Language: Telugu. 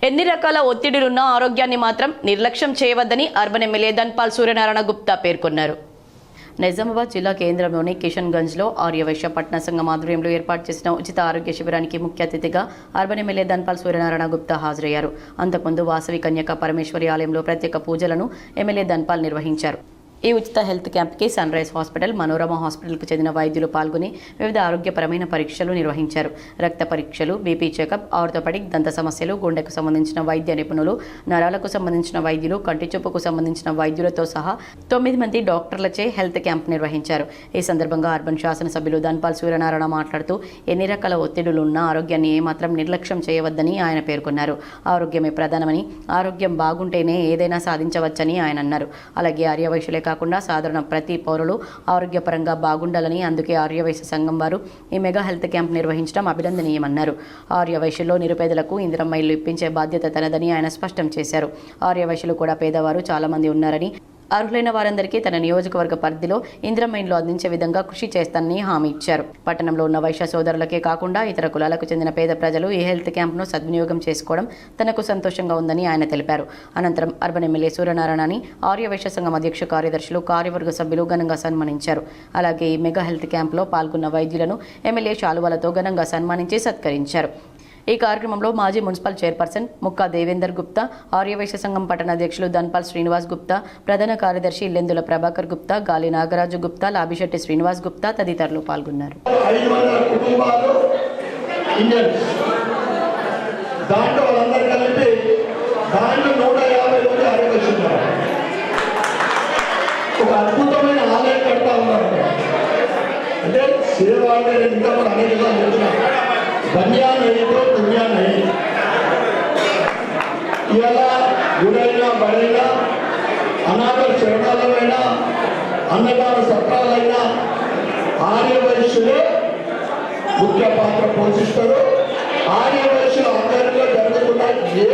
ఎన్ని రకాల ఒత్తిడులున్నా ఆరోగ్యాన్ని మాత్రం నిర్లక్ష్యం చేయవద్దని అర్బన్ ఎమ్మెల్యే ధన్పాల్ సూర్యనారాయణ గుప్తా పేర్కొన్నారు. నిజామాబాద్ జిల్లా కేంద్రంలోని కిషన్గంజ్లో ఆర్యవైశ్య పట్టణ సంఘం ఆధ్వర్యంలో ఏర్పాటు చేసిన ఉచిత ఆరోగ్య శిబిరానికి ముఖ్య అతిథిగా అర్బన్ ఎమ్మెల్యే ధన్పాల్ సూర్యనారాయణ గుప్తా హాజరయ్యారు. అంతకుముందు వాసవి కన్యక పరమేశ్వరి ఆలయంలో ప్రత్యేక పూజలను ఎమ్మెల్యే ధన్పాల్ నిర్వహించారు. ఈ ఉచిత హెల్త్ క్యాంప్కి సన్ రైజ్ హాస్పిటల్, మనోరమ హాస్పిటల్కు చెందిన వైద్యులు పాల్గొని వివిధ ఆరోగ్యపరమైన పరీక్షలు నిర్వహించారు. రక్త పరీక్షలు, బీపీ చెకప్, ఆర్థోపెడిక్, దంత సమస్యలు, గుండెకు సంబంధించిన వైద్య నిపుణులు, నరాలకు సంబంధించిన వైద్యులు, కంటి చూపుకు సంబంధించిన వైద్యులతో సహా 9 మంది డాక్టర్లచే హెల్త్ క్యాంప్ నిర్వహించారు. ఈ సందర్భంగా అర్బన్ శాసనసభ్యులు ధన్పాల్ సూర్యనారాయణ మాట్లాడుతూ ఎన్ని రకాల ఒత్తిడులున్నా ఆరోగ్యాన్ని ఏమాత్రం నిర్లక్ష్యం చేయవద్దని ఆయన పేర్కొన్నారు. ఆరోగ్యమే ప్రధానమని, ఆరోగ్యం బాగుంటేనే ఏదైనా సాధించవచ్చని ఆయన అన్నారు. అలాగే ఆర్యవైశ్యులే కాకుండా సాధారణ ప్రతి పౌరులు ఆరోగ్యపరంగా బాగుండాలని, అందుకే ఆర్యవైశ్య సంఘం వారు ఈ మెగా హెల్త్ క్యాంప్ నిర్వహించడం అభినందనీయమన్నారు. ఆర్యవైశ్యుల్లో నిరుపేదలకు ఇందిరమ్మ ఇల్లు ఇప్పించే బాధ్యత తనదని ఆయన స్పష్టం చేశారు. ఆర్యవైశ్యులు కూడా పేదవారు చాలా మంది ఉన్నారని, అర్హులైన వారందరికీ తన నియోజకవర్గ పరిధిలో ఇందిరమ్మ ఇండ్లు అందించే విధంగా కృషి చేస్తానని హామీ ఇచ్చారు. పట్టణంలో ఉన్న వైశ్య సోదరులకే కాకుండా ఇతర కులాలకు చెందిన పేద ప్రజలు ఈ హెల్త్ క్యాంప్ను సద్వినియోగం చేసుకోవడం తనకు సంతోషంగా ఉందని ఆయన తెలిపారు. అనంతరం అర్బన్ ఎమ్మెల్యే సూర్యనారాయణని ఆర్యవైశ్య సంఘం అధ్యక్ష కార్యదర్శులు, కార్యవర్గ సభ్యులు ఘనంగా సన్మానించారు. అలాగే ఈ మెగా హెల్త్ క్యాంప్లో పాల్గొన్న వైద్యులను ఎమ్మెల్యే శాలువాలతో ఘనంగా సన్మానించి సత్కరించారు. ఈ కార్యక్రమంలో మాజీ మున్సిపల్ చైర్పర్సన్ ముక్కా దేవేందర్ గుప్తా, ఆర్యవైశ్య సంఘం పట్టణ అధ్యక్షులు ధన్పాల్ శ్రీనివాస్ గుప్తా, ప్రధాన కార్యదర్శి లెందుల ప్రభాకర్ గుప్తా, గాలి నాగరాజు గుప్తా, లాభిశెట్టి శ్రీనివాస్ గుప్తా తదితరులు పాల్గొన్నారు. बनिया नहीं तो दुनिया नहीं। इला गुड़ैना बड़ैना अनागर चरणालैना अन्नदान सत्रालैना आर्यवैश्युले मुख्य पात्र పోషిస్తారు. ఆర్యవైశ్యుల ఆధ్వర్యంలో జరుగుతున్న ఏ